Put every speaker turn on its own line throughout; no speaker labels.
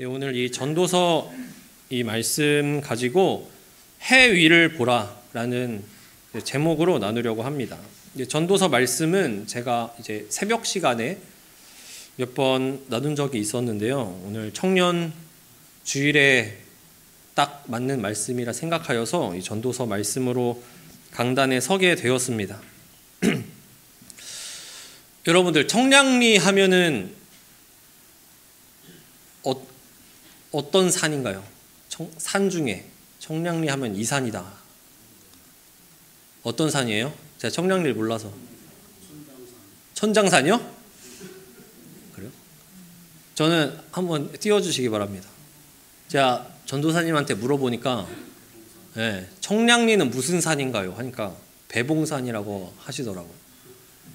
네, 오늘 이 전도서 이 말씀 가지고 해 위를 보라라는 제목으로 나누려고 합니다. 전도서 말씀은 제가 이제 새벽 시간에 몇 번 나눈 적이 있었는데요. 오늘 청년 주일에 딱 맞는 말씀이라 생각하여서 이 전도서 말씀으로 강단에 서게 되었습니다. 여러분들 청량리 하면은 어떤 산인가요? 산 중에 청량리 하면 이 산이다. 어떤 산이에요? 제가 청량리를 몰라서. 천장산이요? 그래요? 저는 한번 띄워주시기 바랍니다. 제가 전도사님한테 물어보니까 청량리는 무슨 산인가요? 하니까 배봉산이라고 하시더라고요.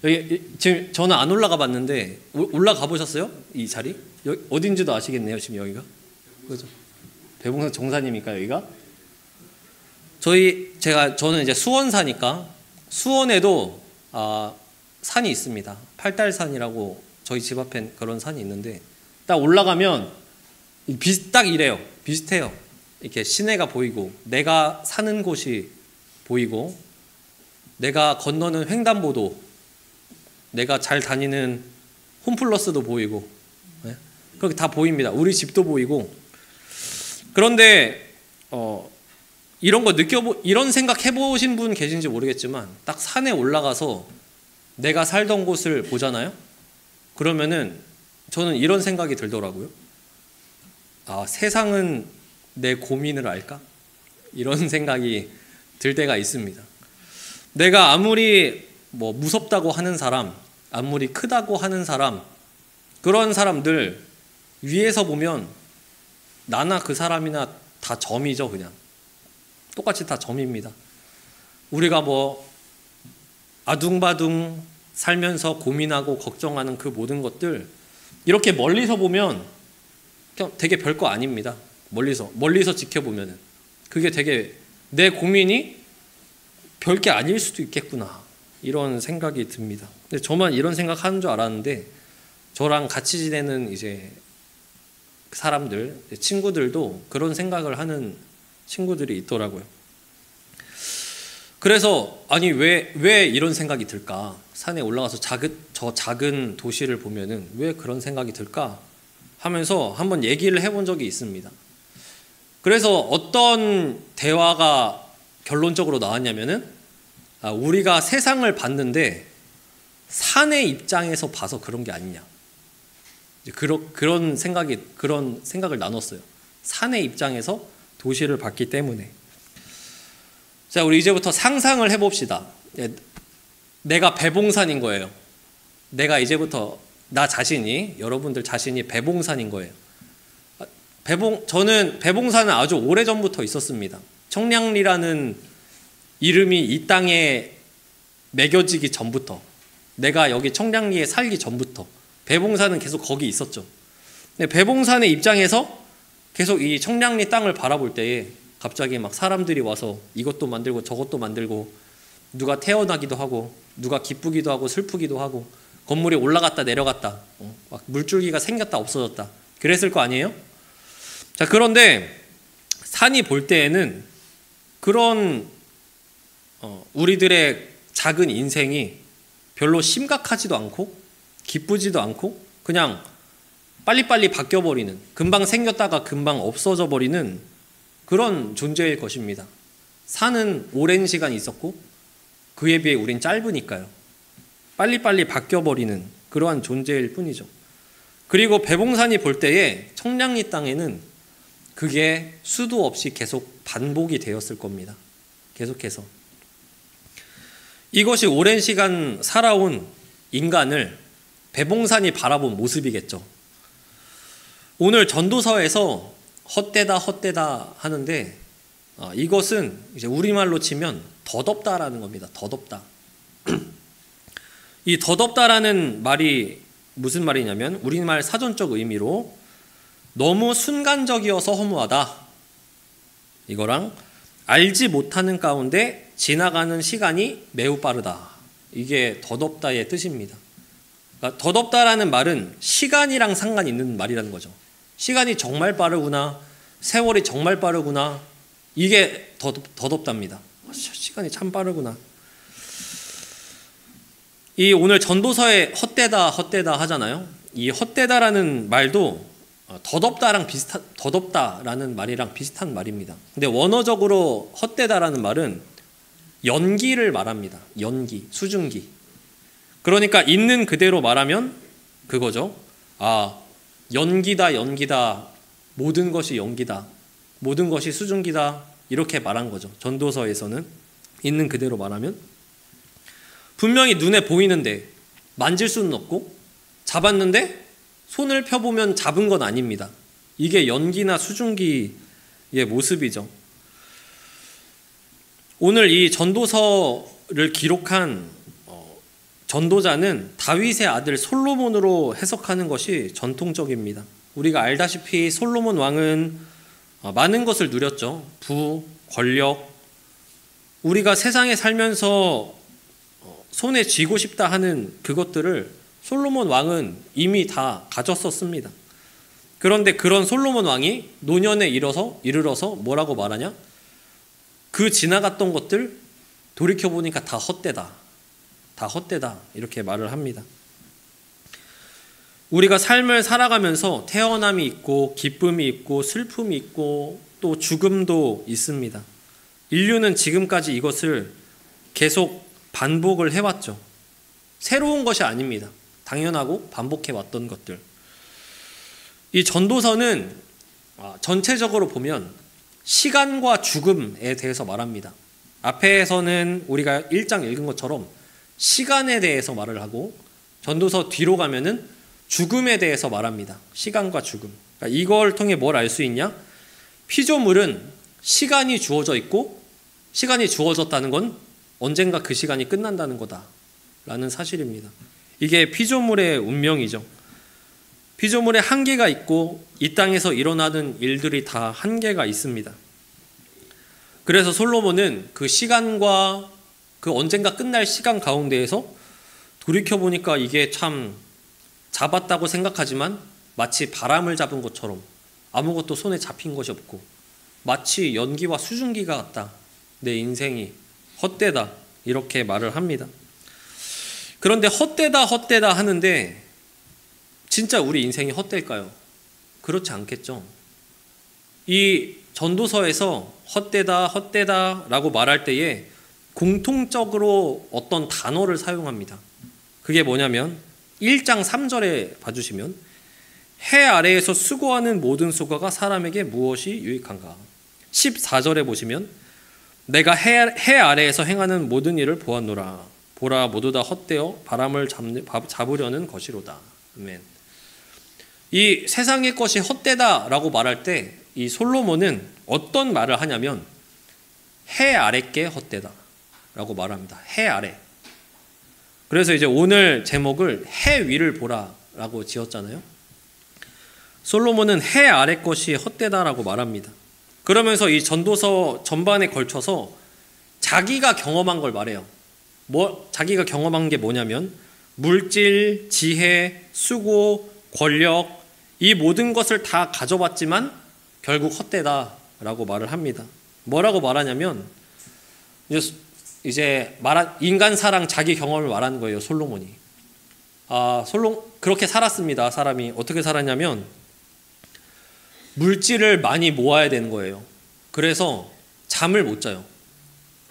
여기 지금 저는 안 올라가 봤는데 올라가 보셨어요? 이 자리? 여기 어딘지도 아시겠네요. 지금 여기가 그죠? 배봉산 정산입니까 여기가? 저는 이제 수원 사니까 수원에도 산이 있습니다. 팔달산이라고 저희 집 앞에 그런 산이 있는데 딱 올라가면 딱 이래요. 비슷해요. 이렇게 시내가 보이고 내가 사는 곳이 보이고 내가 건너는 횡단보도, 내가 잘 다니는 홈플러스도 보이고 그렇게 다 보입니다. 우리 집도 보이고. 그런데 이런 생각 해보신 분 계신지 모르겠지만 딱 산에 올라가서 내가 살던 곳을 보잖아요. 그러면은 저는 이런 생각이 들더라고요. 세상은 내 고민을 알까? 이런 생각이 들 때가 있습니다. 내가 아무리 무섭다고 하는 사람, 아무리 크다고 하는 사람, 그런 사람들 위에서 보면 나나 그 사람이나 다 점이죠. 그냥 똑같이 다 점입니다. 우리가 아둥바둥 살면서 고민하고 걱정하는 그 모든 것들 이렇게 멀리서 보면 그냥 되게 별거 아닙니다. 멀리서 지켜보면은 그게 되게 내 고민이 별게 아닐 수도 있겠구나 이런 생각이 듭니다. 근데 저만 이런 생각하는 줄 알았는데 저랑 같이 지내는 이제 사람들, 친구들도 그런 생각을 하는 친구들이 있더라고요. 그래서 왜 이런 생각이 들까? 산에 올라가서 저 작은 도시를 보면은 왜 그런 생각이 들까? 하면서 한번 얘기를 해본 적이 있습니다. 그래서 어떤 대화가 결론적으로 나왔냐면은 우리가 세상을 봤는데 산의 입장에서 봐서 그런 게 아니냐. 그런 생각을 나눴어요. 산의 입장에서 도시를 봤기 때문에. 자, 우리 이제부터 상상을 해봅시다. 내가 배봉산인 거예요. 내가 이제부터 여러분들 자신이 배봉산인 거예요. 저는 배봉산은 아주 오래전부터 있었습니다. 청량리라는 이름이 이 땅에 매겨지기 전부터, 내가 여기 청량리에 살기 전부터 배봉산은 계속 거기 있었죠. 근데 배봉산의 입장에서 계속 이 청량리 땅을 바라볼 때에 갑자기 막 사람들이 와서 이것도 만들고 저것도 만들고 누가 태어나기도 하고 누가 기쁘기도 하고 슬프기도 하고 건물이 올라갔다 내려갔다 막 물줄기가 생겼다 없어졌다 그랬을 거 아니에요? 자, 그런데 산이 볼 때에는 그런 우리들의 작은 인생이 별로 심각하지도 않고 기쁘지도 않고 그냥 빨리빨리 바뀌어버리는, 금방 생겼다가 금방 없어져 버리는 그런 존재일 것입니다. 산은 오랜 시간 있었고 그에 비해 우린 짧으니까요. 빨리빨리 바뀌어버리는 그러한 존재일 뿐이죠. 그리고 배봉산이 볼 때에 청량리 땅에는 그게 수도 없이 계속 반복이 되었을 겁니다. 계속해서. 이것이 오랜 시간 살아온 인간을 배봉산이 바라본 모습이겠죠. 오늘 전도서에서 헛되다 하는데 이것은 이제 우리말로 치면 덧없다라는 겁니다. 덧없다. 이 덧없다라는 말이 무슨 말이냐면 우리말 사전적 의미로 너무 순간적이어서 허무하다. 이거랑 알지 못하는 가운데 지나가는 시간이 매우 빠르다. 이게 덧없다의 뜻입니다. 그러니까 덧없다라는 말은 시간이랑 상관이 있는 말이라는 거죠. 시간이 정말 빠르구나. 세월이 정말 빠르구나. 이게 덧없답니다. 시간이 참 빠르구나. 이 오늘 전도서에 헛되다 하잖아요. 이 헛되다라는 말도 덧없다라는 말이랑 비슷한 말입니다. 근데 원어적으로 헛되다라는 말은 연기를 말합니다. 연기, 수증기. 그러니까 있는 그대로 말하면 그거죠. 연기다. 모든 것이 연기다. 모든 것이 수증기다. 이렇게 말한 거죠. 전도서에서는 있는 그대로 말하면 분명히 눈에 보이는데 만질 수는 없고 잡았는데 손을 펴보면 잡은 건 아닙니다. 이게 연기나 수증기의 모습이죠. 오늘 이 전도서를 기록한 전도자는 다윗의 아들 솔로몬으로 해석하는 것이 전통적입니다. 우리가 알다시피 솔로몬 왕은 많은 것을 누렸죠. 부, 권력. 우리가 세상에 살면서 손에 쥐고 싶다 하는 그것들을 솔로몬 왕은 이미 다 가졌었습니다. 그런데 그런 솔로몬 왕이 노년에 이르러서 뭐라고 말하냐? 그 지나갔던 것들 돌이켜보니까 다 헛되다. 이렇게 말을 합니다. 우리가 삶을 살아가면서 태어남이 있고 기쁨이 있고 슬픔이 있고 또 죽음도 있습니다. 인류는 지금까지 이것을 계속 반복을 해왔죠. 새로운 것이 아닙니다. 당연하고 반복해왔던 것들. 이 전도서는 전체적으로 보면 시간과 죽음에 대해서 말합니다. 앞에서는 우리가 1장 읽은 것처럼 시간에 대해서 말을 하고 전도서 뒤로 가면은 죽음에 대해서 말합니다. 시간과 죽음. 그러니까 이걸 통해 뭘 알 수 있냐? 피조물은 시간이 주어져 있고 시간이 주어졌다는 건 언젠가 그 시간이 끝난다는 거다라는 사실입니다. 이게 피조물의 운명이죠. 피조물의 한계가 있고 이 땅에서 일어나는 일들이 다 한계가 있습니다. 그래서 솔로몬은 그 시간과 그 언젠가 끝날 시간 가운데에서 돌이켜보니까 이게 참 잡았다고 생각하지만 마치 바람을 잡은 것처럼 아무것도 손에 잡힌 것이 없고 마치 연기와 수증기가 같다. 내 인생이 헛되다. 이렇게 말을 합니다. 그런데 헛되다 하는데 진짜 우리 인생이 헛될까요? 그렇지 않겠죠. 이 전도서에서 헛되다 라고 말할 때에 공통적으로 어떤 단어를 사용합니다. 그게 뭐냐면 1장 3절에 봐주시면 해 아래에서 수고하는 모든 수고가 사람에게 무엇이 유익한가. 14절에 보시면 내가 해 아래에서 행하는 모든 일을 보았노라. 보라 모두 다 헛되어 바람을 잡으려는 것이로다. 아멘. 이 세상의 것이 헛되다라고 말할 때 이 솔로몬은 어떤 말을 하냐면 해 아래께 헛되다라고 말합니다. 해 아래. 그래서 이제 오늘 제목을 해 위를 보라라고 지었잖아요. 솔로몬은 해 아래 것이 헛되다라고 말합니다. 그러면서 이 전도서 전반에 걸쳐서 자기가 경험한 걸 말해요. 자기가 경험한 게 뭐냐면 물질, 지혜, 수고, 권력 이 모든 것을 다 가져봤지만 결국 헛되다라고 말을 합니다. 뭐라고 말하냐면 이제 인간 사랑 자기 경험을 말하는 거예요. 솔로몬이. 그렇게 살았습니다. 사람이 어떻게 살았냐면 물질을 많이 모아야 되는 거예요. 그래서 잠을 못 자요.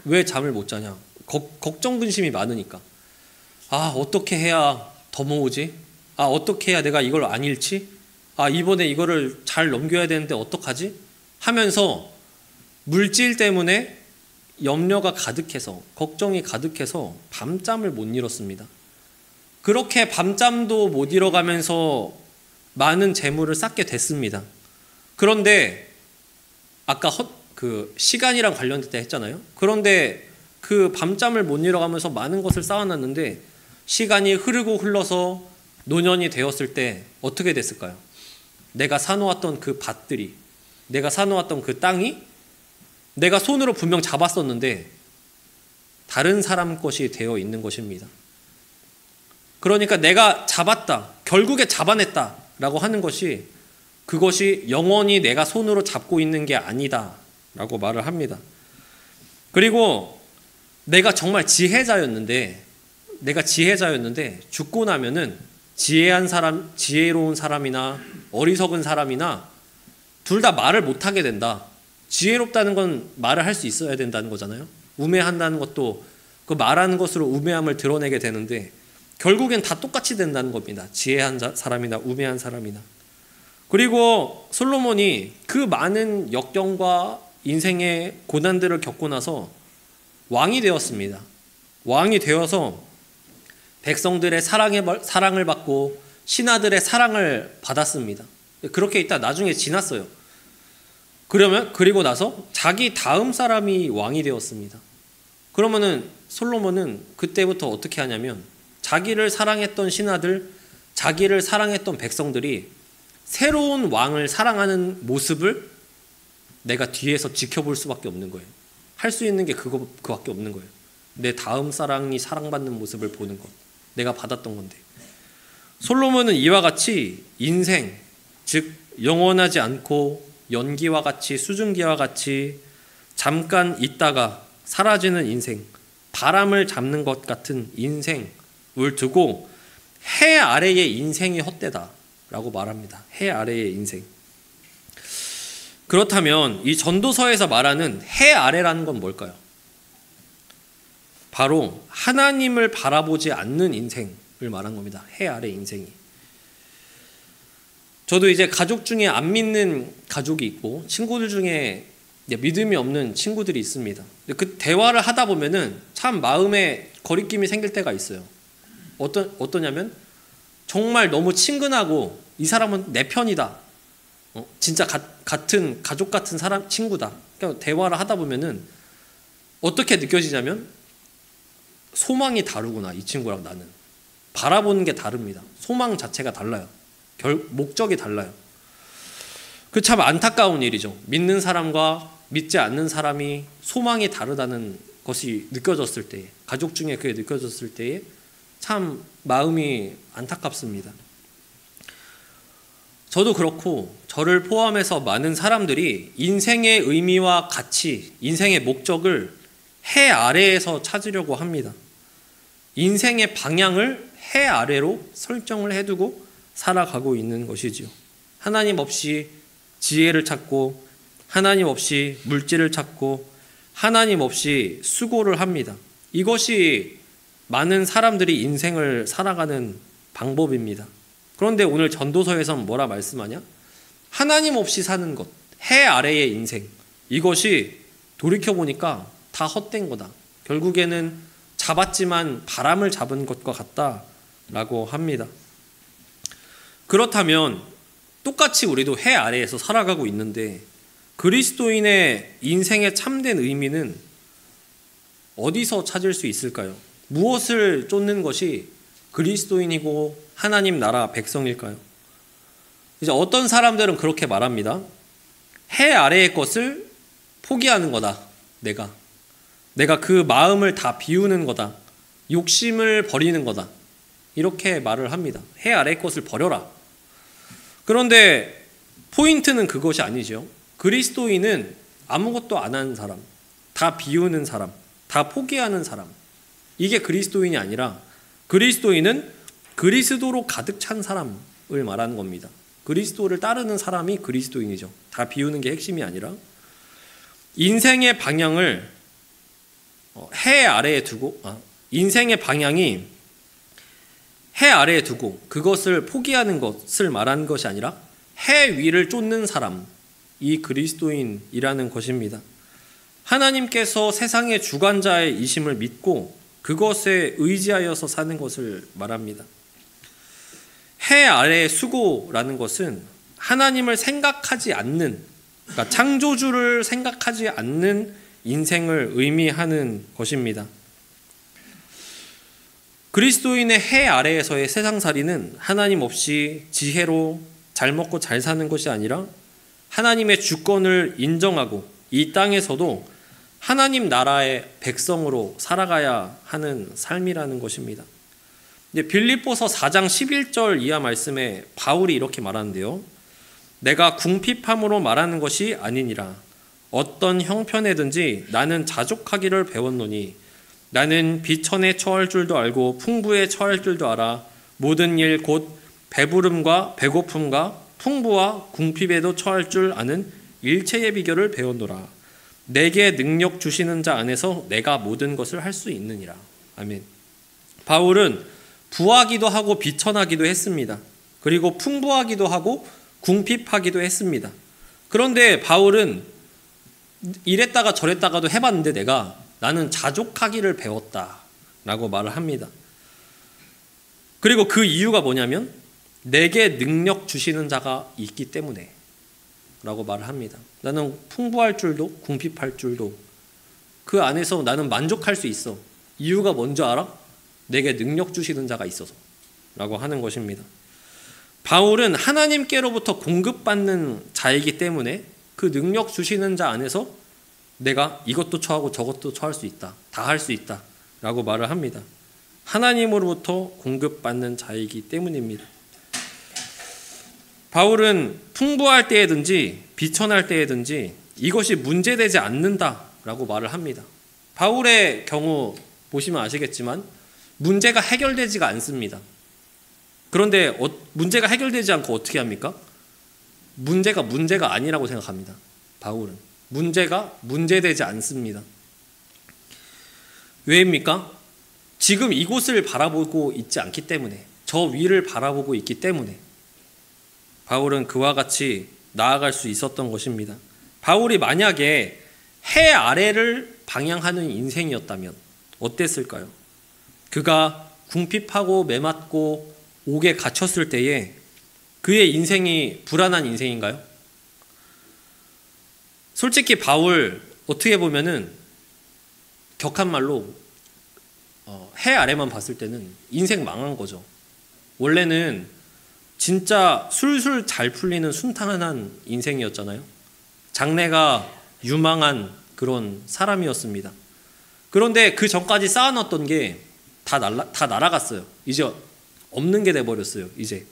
왜 잠을 못 자냐? 걱정 근심이 많으니까. 어떻게 해야 더 모으지? 어떻게 해야 내가 이걸 안 잃지? 이번에 이거를 잘 넘겨야 되는데 어떡하지? 하면서 물질 때문에 염려가 가득해서 걱정이 가득해서 밤잠을 못 이뤘습니다. 그렇게 밤잠도 못 이뤄가면서 많은 재물을 쌓게 됐습니다. 그런데 아까 그 시간이랑 관련됐다 했잖아요. 그런데 그 밤잠을 못 이뤄가면서 많은 것을 쌓아놨는데 시간이 흐르고 흘러서 노년이 되었을 때 어떻게 됐을까요? 내가 사놓았던 그 밭들이, 내가 사놓았던 그 땅이 내가 손으로 분명 잡았었는데 다른 사람 것이 되어 있는 것입니다. 그러니까 내가 잡았다, 결국에 잡아냈다라고 하는 것이 그것이 영원히 내가 손으로 잡고 있는 게 아니다 라고 말을 합니다. 그리고 내가 정말 지혜자였는데 죽고 나면은 지혜로운 사람이나 어리석은 사람이나 둘 다 말을 못하게 된다. 지혜롭다는 건 말을 할 수 있어야 된다는 거잖아요. 우매한다는 것도 그 말하는 것으로 우매함을 드러내게 되는데 결국엔 다 똑같이 된다는 겁니다. 지혜한 사람이나 우매한 사람이나. 그리고 솔로몬이 그 많은 역경과 인생의 고난들을 겪고 나서 왕이 되었습니다. 왕이 되어서 백성들의 사랑을 받고 신하들의 사랑을 받았습니다. 그렇게 있다 나중에 지났어요. 그리고 나서 자기 다음 사람이 왕이 되었습니다. 그러면은 솔로몬은 그때부터 어떻게 하냐면 자기를 사랑했던 신하들, 자기를 사랑했던 백성들이 새로운 왕을 사랑하는 모습을 내가 뒤에서 지켜볼 수밖에 없는 거예요. 할 수 있는 게 그거밖에 없는 거예요. 내 다음 사랑이 사랑받는 모습을 보는 것. 내가 받았던 건데. 솔로몬은 이와 같이 인생, 즉 영원하지 않고 연기와 같이 수증기와 같이 잠깐 있다가 사라지는 인생, 바람을 잡는 것 같은 인생을 두고 해 아래의 인생이 헛되다라고 말합니다. 해 아래의 인생. 그렇다면 이 전도서에서 말하는 해 아래라는 건 뭘까요? 바로 하나님을 바라보지 않는 인생을 말한 겁니다. 해 아래 인생이. 저도 이제 가족 중에 안 믿는 가족이 있고 친구들 중에 믿음이 없는 친구들이 있습니다. 그 대화를 하다 보면은 참 마음에 거리낌이 생길 때가 있어요. 어떠냐면 정말 너무 친근하고 이 사람은 내 편이다. 진짜 같은 가족 같은 사람 친구다. 그러니까 대화를 하다 보면은 어떻게 느껴지냐면 소망이 다르구나. 이 친구랑 나는 바라보는 게 다릅니다. 소망 자체가 달라요. 목적이 달라요. 그 참 안타까운 일이죠. 믿는 사람과 믿지 않는 사람이 소망이 다르다는 것이 느껴졌을 때, 가족 중에 그게 느껴졌을 때에 참 마음이 안타깝습니다. 저도 그렇고 저를 포함해서 많은 사람들이 인생의 의미와 가치, 인생의 목적을 해 아래에서 찾으려고 합니다. 인생의 방향을 해 아래로 설정을 해두고 살아가고 있는 것이지요. 하나님 없이 지혜를 찾고 하나님 없이 물질을 찾고 하나님 없이 수고를 합니다. 이것이 많은 사람들이 인생을 살아가는 방법입니다. 그런데 오늘 전도서에서는 뭐라 말씀하냐? 하나님 없이 사는 것, 해 아래의 인생, 이것이 돌이켜보니까 다 헛된 거다. 결국에는 잡았지만 바람을 잡은 것과 같다라고 합니다. 그렇다면 똑같이 우리도 해 아래에서 살아가고 있는데 그리스도인의 인생의 참된 의미는 어디서 찾을 수 있을까요? 무엇을 쫓는 것이 그리스도인이고 하나님 나라 백성일까요? 이제 어떤 사람들은 그렇게 말합니다. 해 아래의 것을 포기하는 거다. 내가 그 마음을 다 비우는 거다. 욕심을 버리는 거다. 이렇게 말을 합니다. 해 아래의 것을 버려라. 그런데 포인트는 그것이 아니죠. 그리스도인은 아무것도 안 하는 사람, 다 비우는 사람, 다 포기하는 사람. 이게 그리스도인이 아니라 그리스도인은 그리스도로 가득 찬 사람을 말하는 겁니다. 그리스도를 따르는 사람이 그리스도인이죠. 다 비우는 게 핵심이 아니라 인생의 방향을 해 아래에 두고 인생의 방향이 해 아래에 두고 그것을 포기하는 것을 말하는 것이 아니라 해 위를 쫓는 사람이 그리스도인이라는 것입니다. 하나님께서 세상의 주관자이심을 믿고 그것에 의지하여서 사는 것을 말합니다. 해 아래의 수고라는 것은 하나님을 생각하지 않는, 그러니까 창조주를 생각하지 않는 인생을 의미하는 것입니다. 그리스도인의 해 아래에서의 세상살이는 하나님 없이 지혜로 잘 먹고 잘 사는 것이 아니라 하나님의 주권을 인정하고 이 땅에서도 하나님 나라의 백성으로 살아가야 하는 삶이라는 것입니다. 빌립보서 4장 11절 이하 말씀에 바울이 이렇게 말하는데요. 내가 궁핍함으로 말하는 것이 아니니라. 어떤 형편에든지 나는 자족하기를 배웠노니 나는 비천에 처할 줄도 알고 풍부에 처할 줄도 알아. 모든 일 곧 배부름과 배고픔과 풍부와 궁핍에도 처할 줄 아는 일체의 비결을 배웠노라. 내게 능력 주시는 자 안에서 내가 모든 것을 할 수 있느니라. 아멘. 바울은 부하기도 하고 비천하기도 했습니다. 그리고 풍부하기도 하고 궁핍하기도 했습니다. 그런데 바울은 이랬다가 저랬다가도 해봤는데 나는 자족하기를 배웠다라고 말을 합니다. 그리고 그 이유가 뭐냐면 내게 능력 주시는 자가 있기 때문에 라고 말을 합니다. 나는 풍부할 줄도 궁핍할 줄도 그 안에서 나는 만족할 수 있어. 이유가 뭔지 알아? 내게 능력 주시는 자가 있어서 라고 하는 것입니다. 바울은 하나님께로부터 공급받는 자이기 때문에 그 능력 주시는 자 안에서 내가 이것도 처하고 저것도 처할 수 있다. 다 할 수 있다 라고 말을 합니다. 하나님으로부터 공급받는 자이기 때문입니다. 바울은 풍부할 때에든지 비천할 때에든지 이것이 문제되지 않는다라고 말을 합니다. 바울의 경우 보시면 아시겠지만 문제가 해결되지가 않습니다. 그런데 문제가 해결되지 않고 어떻게 합니까? 문제가 아니라고 생각합니다. 바울은 문제가 문제되지 않습니다. 왜입니까? 지금 이곳을 바라보고 있지 않기 때문에, 저 위를 바라보고 있기 때문에 바울은 그와 같이 나아갈 수 있었던 것입니다. 바울이 만약에 해 아래를 방향하는 인생이었다면 어땠을까요? 그가 궁핍하고 메맞고 옥에 갇혔을 때에 그의 인생이 불안한 인생인가요? 솔직히 바울 어떻게 보면은 격한 말로 해 아래만 봤을 때는 인생 망한 거죠. 원래는 진짜 술술 잘 풀리는 순탄한 인생이었잖아요. 장래가 유망한 그런 사람이었습니다. 그런데 그 전까지 쌓아놨던 게 다 날아갔어요. 이제 없는 게 돼버렸어요. 이제.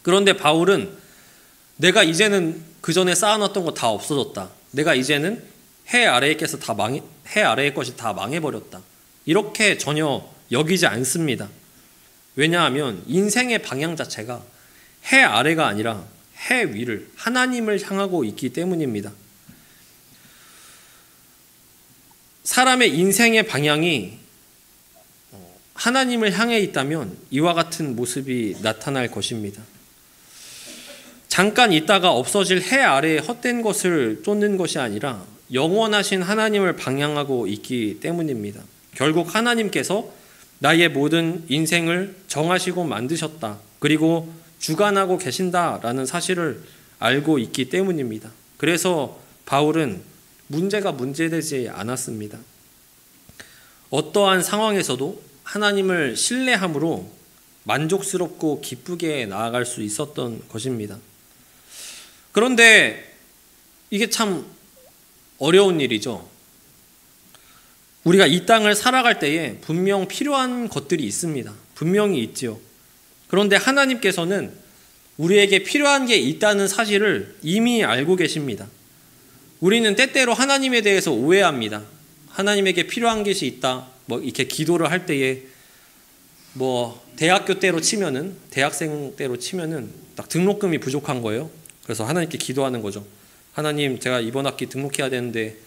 그런데 바울은 내가 이제는 그 전에 쌓아놨던 거 다 없어졌다. 내가 이제는 해 아래의 것이 다 망해버렸다. 이렇게 전혀 여기지 않습니다. 왜냐하면 인생의 방향 자체가 해 아래가 아니라 해 위를 하나님을 향하고 있기 때문입니다. 사람의 인생의 방향이 하나님을 향해 있다면 이와 같은 모습이 나타날 것입니다. 잠깐 있다가 없어질 해 아래의 헛된 것을 쫓는 것이 아니라 영원하신 하나님을 방향하고 있기 때문입니다. 결국 하나님께서 나의 모든 인생을 정하시고 만드셨다. 그리고 주관하고 계신다라는 사실을 알고 있기 때문입니다. 그래서 바울은 문제가 문제되지 않았습니다. 어떠한 상황에서도 하나님을 신뢰함으로 만족스럽고 기쁘게 나아갈 수 있었던 것입니다. 그런데 이게 참 어려운 일이죠. 우리가 이 땅을 살아갈 때에 분명 필요한 것들이 있습니다. 분명히 있지요. 그런데 하나님께서는 우리에게 필요한 게 있다는 사실을 이미 알고 계십니다. 우리는 때때로 하나님에 대해서 오해합니다. 하나님에게 필요한 것이 있다. 이렇게 기도를 할 때에 대학교 때로 치면은, 대학생 때로 치면은 딱 등록금이 부족한 거예요. 그래서 하나님께 기도하는 거죠. 하나님, 제가 이번 학기 등록해야 되는데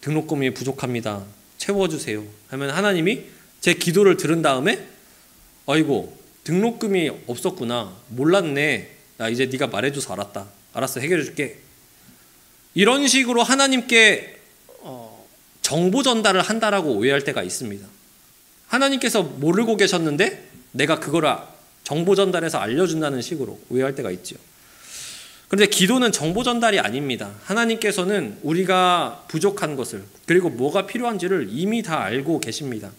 등록금이 부족합니다. 채워주세요. 하면 하나님이 제 기도를 들은 다음에 아이고 등록금이 없었구나. 몰랐네. 나 이제 네가 말해줘서 알았다. 알았어, 해결해줄게. 이런 식으로 하나님께 정보 전달을 한다라고 오해할 때가 있습니다. 하나님께서 모르고 계셨는데 내가 그거를 정보 전달해서 알려준다는 식으로 오해할 때가 있죠. 그런데 기도는 정보 전달이 아닙니다. 하나님께서는 우리가 부족한 것을, 그리고 뭐가 필요한지를 이미 다 알고 계십니다.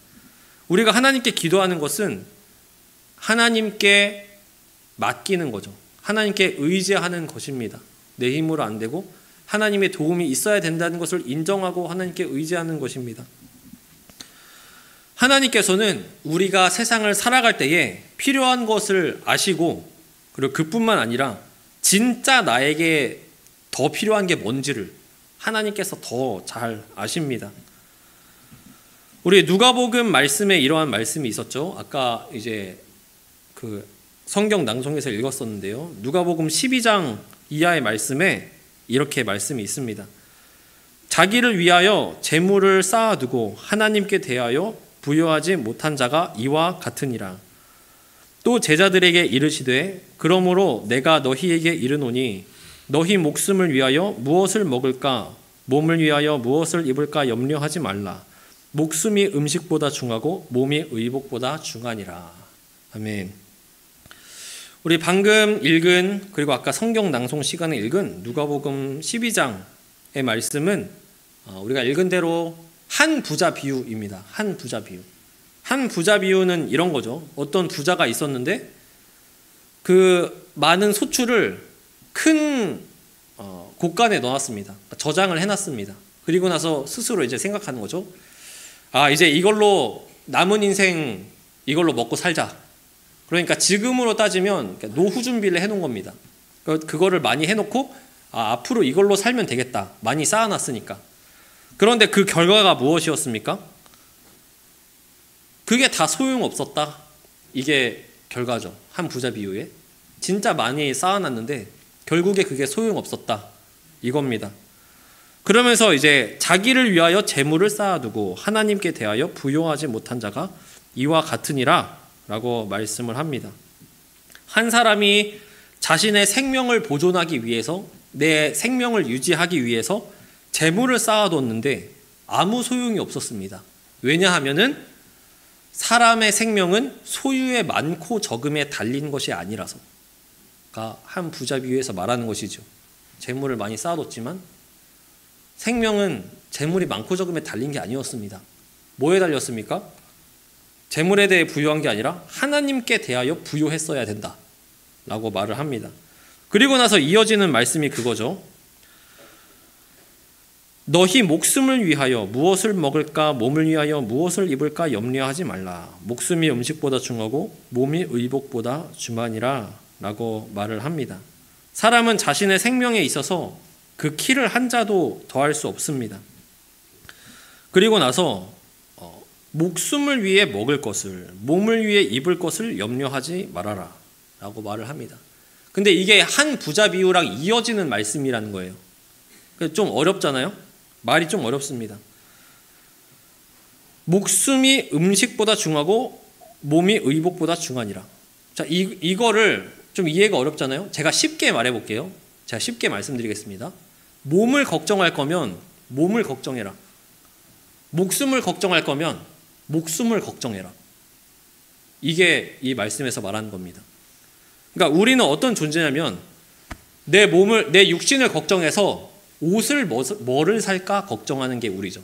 우리가 하나님께 기도하는 것은 하나님께 맡기는 거죠. 하나님께 의지하는 것입니다. 내 힘으로 안 되고 하나님의 도움이 있어야 된다는 것을 인정하고 하나님께 의지하는 것입니다. 하나님께서는 우리가 세상을 살아갈 때에 필요한 것을 아시고, 그리고 그뿐만 아니라 진짜 나에게 더 필요한 게 뭔지를 하나님께서 더 잘 아십니다. 우리 누가복음 말씀에 이러한 말씀이 있었죠. 아까 이제 그 성경 낭송에서 읽었었는데요. 누가복음 12장 이하의 말씀에 이렇게 말씀이 있습니다. 자기를 위하여 재물을 쌓아두고 하나님께 대하여 부여하지 못한 자가 이와 같으니라. 또 제자들에게 이르시되 그러므로 내가 너희에게 이르노니 너희 목숨을 위하여 무엇을 먹을까 몸을 위하여 무엇을 입을까 염려하지 말라. 목숨이 음식보다 중하고 몸이 의복보다 중하니라. 아멘. 우리 방금 읽은 그리고 아까 성경 낭송 시간에 읽은 누가복음 12장의 말씀은 우리가 읽은 대로 한 부자 비유입니다. 한 부자 비유. 한 부자 비유는 이런 거죠. 어떤 부자가 있었는데 그 많은 소출을 큰 곳간에 넣어놨습니다. 저장을 해놨습니다. 그리고 나서 스스로 이제 생각하는 거죠. 아, 이제 이걸로 남은 인생 이걸로 먹고 살자. 그러니까 지금으로 따지면 노후 준비를 해놓은 겁니다. 그거를 많이 해놓고 앞으로 이걸로 살면 되겠다. 많이 쌓아놨으니까. 그런데 그 결과가 무엇이었습니까? 그게 다 소용없었다. 이게 결과죠. 한 부자 비유에. 진짜 많이 쌓아놨는데 결국에 그게 소용없었다. 이겁니다. 그러면서 이제 자기를 위하여 재물을 쌓아두고 하나님께 대하여 부요하지 못한 자가 이와 같으니라 라고 말씀을 합니다. 한 사람이 자신의 생명을 보존하기 위해서 내 생명을 유지하기 위해서 재물을 쌓아뒀는데 아무 소용이 없었습니다. 왜냐하면은 사람의 생명은 소유의 많고 적음에 달린 것이 아니라서. 한 부자 비유에서 말하는 것이죠. 재물을 많이 쌓아뒀지만 생명은 재물이 많고 적음에 달린 게 아니었습니다. 뭐에 달렸습니까? 재물에 대해 부여한 게 아니라 하나님께 대하여 부여했어야 된다 라고 말을 합니다. 그리고 나서 이어지는 말씀이 그거죠. 너희 목숨을 위하여 무엇을 먹을까 몸을 위하여 무엇을 입을까 염려하지 말라. 목숨이 음식보다 중하고 몸이 의복보다 중하니라 라고 말을 합니다. 사람은 자신의 생명에 있어서 그 키를 한 자도 더할 수 없습니다. 그리고 나서 목숨을 위해 먹을 것을 몸을 위해 입을 것을 염려하지 말아라 라고 말을 합니다. 근데 이게 한 부자 비유랑 이어지는 말씀이라는 거예요. 좀 어렵잖아요. 말이 좀 어렵습니다. 목숨이 음식보다 중하고 몸이 의복보다 중하니라. 자, 이거를 좀 이해가 어렵잖아요. 제가 쉽게 말해볼게요. 제가 쉽게 말씀드리겠습니다. 몸을 걱정할 거면 몸을 걱정해라. 목숨을 걱정할 거면 목숨을 걱정해라. 이게 이 말씀에서 말하는 겁니다. 그러니까 우리는 어떤 존재냐면 내 육신을 걱정해서 옷을 뭐를 살까 걱정하는 게 우리죠.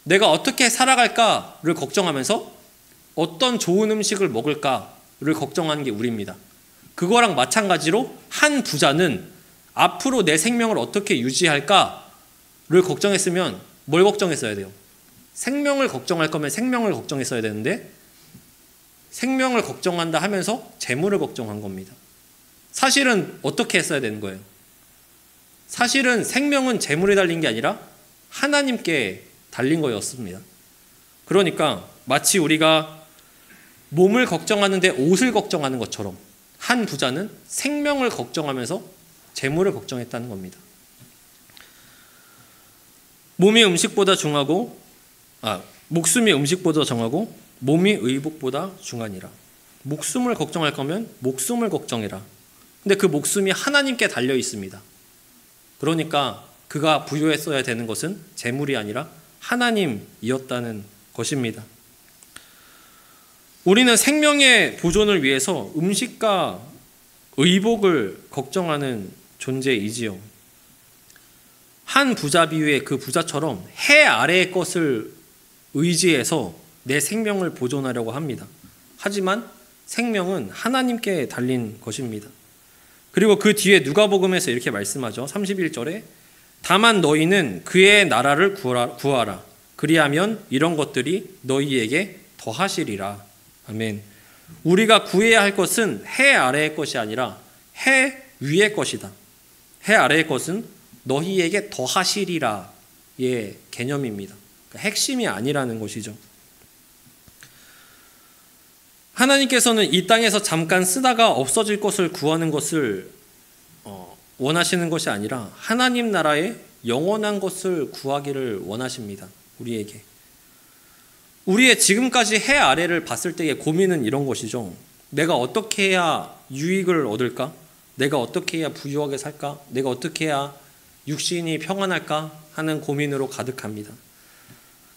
내가 어떻게 살아갈까를 걱정하면서 어떤 좋은 음식을 먹을까를 걱정하는 게 우리입니다. 그거랑 마찬가지로 한 부자는 앞으로 내 생명을 어떻게 유지할까를 걱정했으면 뭘 걱정했어야 돼요? 생명을 걱정할 거면 생명을 걱정했어야 되는데 생명을 걱정한다 하면서 재물을 걱정한 겁니다. 사실은 어떻게 했어야 되는 거예요? 사실은 생명은 재물에 달린 게 아니라 하나님께 달린 거였습니다. 그러니까 마치 우리가 몸을 걱정하는데 옷을 걱정하는 것처럼 한 부자는 생명을 걱정하면서 재물을 걱정했다는 겁니다. 목숨이 음식보다 정하고 몸이 의복보다 중하니라. 목숨을 걱정할 거면 목숨을 걱정해라. 근데 그 목숨이 하나님께 달려 있습니다. 그러니까 그가 부여했어야 되는 것은 재물이 아니라 하나님이었다는 것입니다. 우리는 생명의 보존을 위해서 음식과 의복을 걱정하는 존재이지요. 한 부자 비유의 그 부자처럼 해 아래의 것을 의지해서 내 생명을 보존하려고 합니다. 하지만 생명은 하나님께 달린 것입니다. 그리고 그 뒤에 누가복음에서 이렇게 말씀하죠. 31절에 다만 너희는 그의 나라를 구하라. 그리하면 이런 것들이 너희에게 더하시리라. 아멘. 우리가 구해야 할 것은 해 아래의 것이 아니라 해 위의 것이다. 해 아래의 것은 너희에게 더하시리라의 개념입니다. 그러니까 핵심이 아니라는 것이죠. 하나님께서는 이 땅에서 잠깐 쓰다가 없어질 것을 구하는 것을 원하시는 것이 아니라 하나님 나라의 영원한 것을 구하기를 원하십니다. 우리에게. 우리의 지금까지 해 아래를 봤을 때의 고민은 이런 것이죠. 내가 어떻게 해야 유익을 얻을까? 내가 어떻게 해야 부유하게 살까? 내가 어떻게 해야 육신이 평안할까? 하는 고민으로 가득합니다.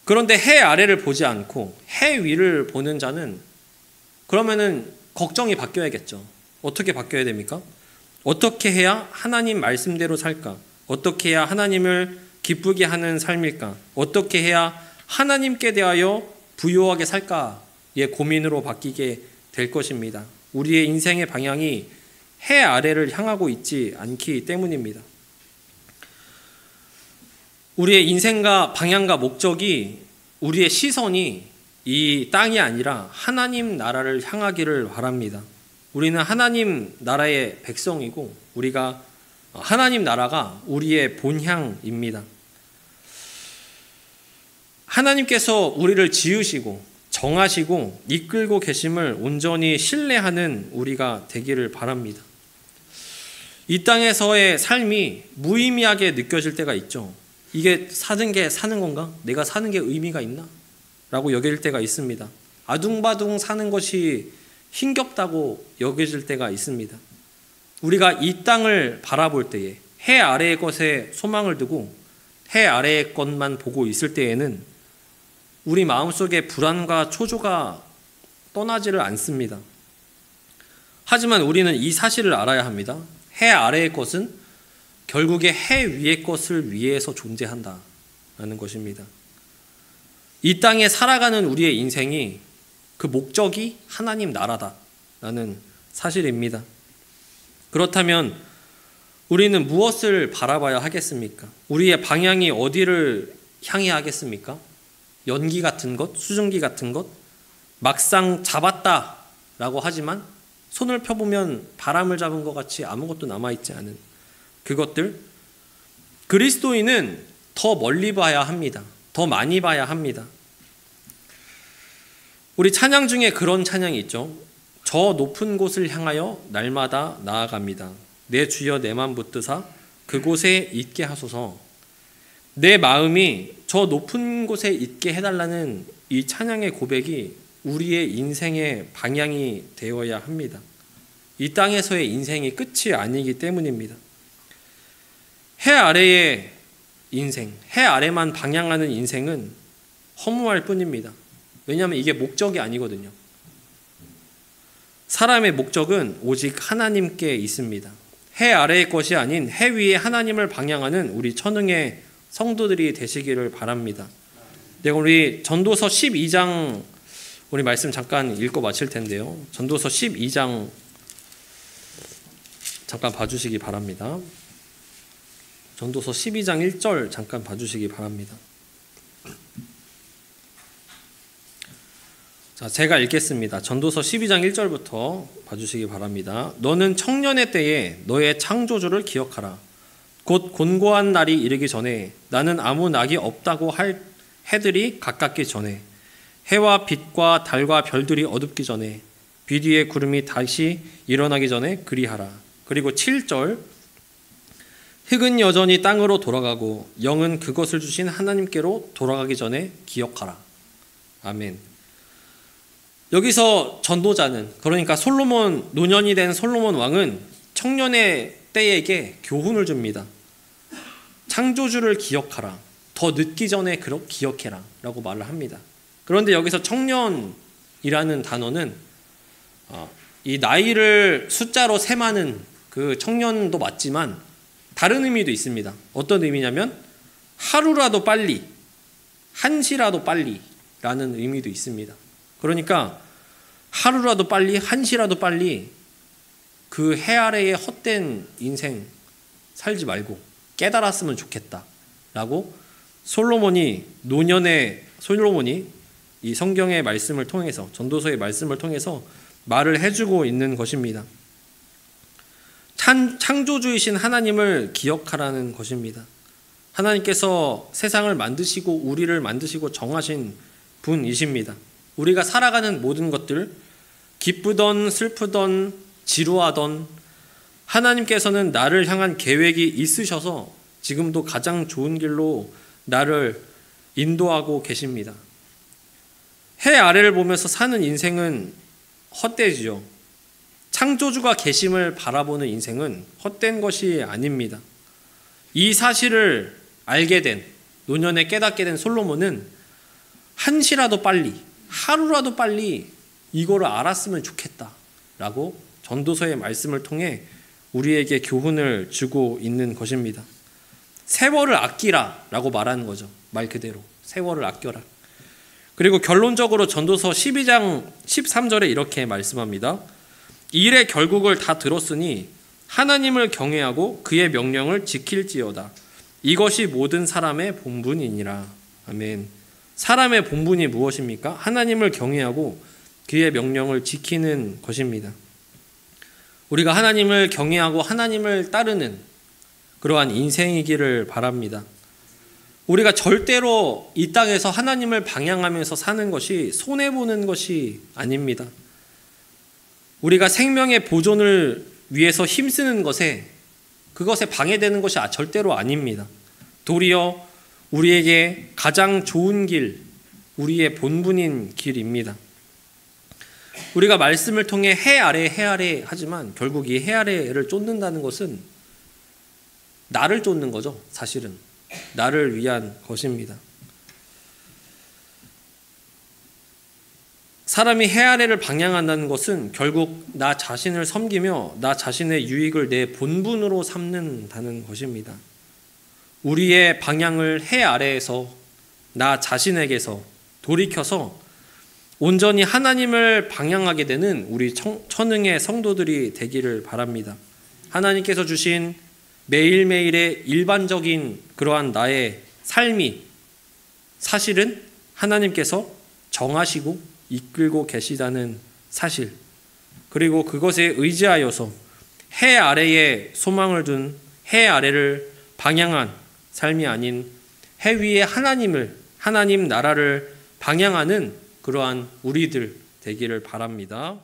그런데 해 아래를 보지 않고 해 위를 보는 자는 그러면은 걱정이 바뀌어야겠죠. 어떻게 바뀌어야 됩니까? 어떻게 해야 하나님 말씀대로 살까? 어떻게 해야 하나님을 기쁘게 하는 삶일까? 어떻게 해야 하나님께 대하여 부유하게 살까의 고민으로 바뀌게 될 것입니다. 우리의 인생의 방향이 해 아래를 향하고 있지 않기 때문입니다. 우리의 인생과 방향과 목적이, 우리의 시선이 이 땅이 아니라 하나님 나라를 향하기를 바랍니다. 우리는 하나님 나라의 백성이고 우리가 하나님 나라가 우리의 본향입니다. 하나님께서 우리를 지으시고 정하시고 이끌고 계심을 온전히 신뢰하는 우리가 되기를 바랍니다. 이 땅에서의 삶이 무의미하게 느껴질 때가 있죠. 이게 사는 게 사는 건가? 내가 사는 게 의미가 있나? 라고 여길 때가 있습니다. 아둥바둥 사는 것이 힘겹다고 여겨질 때가 있습니다. 우리가 이 땅을 바라볼 때에 해 아래의 것에 소망을 두고 해 아래의 것만 보고 있을 때에는 우리 마음속에 불안과 초조가 떠나지를 않습니다. 하지만 우리는 이 사실을 알아야 합니다. 해 아래의 것은 결국에 해 위의 것을 위해서 존재한다라는 것입니다. 이 땅에 살아가는 우리의 인생이 그 목적이 하나님 나라다라는 사실입니다. 그렇다면 우리는 무엇을 바라봐야 하겠습니까? 우리의 방향이 어디를 향해 하겠습니까? 연기 같은 것, 수증기 같은 것, 막상 잡았다라고 하지만 손을 펴보면 바람을 잡은 것 같이 아무것도 남아있지 않은 그것들. 그리스도인은 더 멀리 봐야 합니다. 더 많이 봐야 합니다. 우리 찬양 중에 그런 찬양이 있죠. 저 높은 곳을 향하여 날마다 나아갑니다. 내 주여 내 맘 붙드사 그곳에 있게 하소서. 내 마음이 저 높은 곳에 있게 해달라는 이 찬양의 고백이 우리의 인생의 방향이 되어야 합니다. 이 땅에서의 인생이 끝이 아니기 때문입니다. 해 아래의 인생, 해 아래만 방향하는 인생은 허무할 뿐입니다. 왜냐하면 이게 목적이 아니거든요. 사람의 목적은 오직 하나님께 있습니다. 해 아래의 것이 아닌 해 위에 하나님을 방향하는 우리 천흥의 성도들이 되시기를 바랍니다. 네, 우리 전도서 12장 우리 말씀 잠깐 읽고 마칠 텐데요. 전도서 12장 잠깐 봐주시기 바랍니다. 전도서 12장 1절 잠깐 봐주시기 바랍니다. 자, 제가 읽겠습니다. 전도서 12장 1절부터 봐주시기 바랍니다. 너는 청년의 때에 너의 창조주를 기억하라. 곧 곤고한 날이 이르기 전에 나는 아무 낙이 없다고 할 해들이 가깝기 전에 해와 빛과 달과 별들이 어둡기 전에 빛 위에 구름이 다시 일어나기 전에 그리하라. 그리고 7절 흙은 여전히 땅으로 돌아가고 영은 그것을 주신 하나님께로 돌아가기 전에 기억하라. 아멘. 여기서 전도자는, 그러니까 솔로몬, 노년이 된 솔로몬 왕은 청년의 때에게 교훈을 줍니다. 창조주를 기억하라. 더 늦기 전에 기억해라 라고 말을 합니다. 그런데 여기서 청년이라는 단어는 이 나이를 숫자로 셈하는 그 청년도 맞지만 다른 의미도 있습니다. 어떤 의미냐면 하루라도 빨리, 한시라도 빨리 라는 의미도 있습니다. 그러니까 하루라도 빨리, 한시라도 빨리 그 해 아래의 헛된 인생 살지 말고 깨달았으면 좋겠다 라고 솔로몬이, 노년의 솔로몬이 이 성경의 말씀을 통해서, 전도서의 말씀을 통해서 말을 해주고 있는 것입니다. 창조주이신 하나님을 기억하라는 것입니다. 하나님께서 세상을 만드시고 우리를 만드시고 정하신 분이십니다. 우리가 살아가는 모든 것들, 기쁘던 슬프던 지루하던, 하나님께서는 나를 향한 계획이 있으셔서 지금도 가장 좋은 길로 나를 인도하고 계십니다. 해 아래를 보면서 사는 인생은 헛되지요. 창조주가 계심을 바라보는 인생은 헛된 것이 아닙니다. 이 사실을 알게 된, 노년에 깨닫게 된 솔로몬은 한시라도 빨리, 하루라도 빨리 이거를 알았으면 좋겠다라고 전도서의 말씀을 통해 우리에게 교훈을 주고 있는 것입니다. 세월을 아끼라라고 말하는 거죠. 말 그대로 세월을 아껴라. 그리고 결론적으로 전도서 12장 13절에 이렇게 말씀합니다. 일의 결국을 다 들었으니 하나님을 경외하고 그의 명령을 지킬지어다. 이것이 모든 사람의 본분이니라. 아멘. 사람의 본분이 무엇입니까? 하나님을 경외하고 그의 명령을 지키는 것입니다. 우리가 하나님을 경외하고 하나님을 따르는 그러한 인생이기를 바랍니다. 우리가 절대로 이 땅에서 하나님을 방향하면서 사는 것이 손해보는 것이 아닙니다. 우리가 생명의 보존을 위해서 힘쓰는 것에, 그것에 방해되는 것이 절대로 아닙니다. 도리어 우리에게 가장 좋은 길, 우리의 본분인 길입니다. 우리가 말씀을 통해 해 아래 하지만 결국 이 해 아래를 쫓는다는 것은 나를 쫓는 거죠. 사실은 나를 위한 것입니다. 사람이 해 아래를 방향한다는 것은 결국 나 자신을 섬기며 나 자신의 유익을 내 본분으로 삼는다는 것입니다. 우리의 방향을 해 아래에서 나 자신에게서 돌이켜서 온전히 하나님을 방향하게 되는 우리 천흥의 성도들이 되기를 바랍니다. 하나님께서 주신 매일매일의 일반적인 그러한 나의 삶이 사실은 하나님께서 정하시고 이끌고 계시다는 사실, 그리고 그것에 의지하여서 해 아래에 소망을 둔, 해 아래를 방향한 삶이 아닌 해 위에 하나님 나라를 방향하는 그러한 우리들 되기를 바랍니다.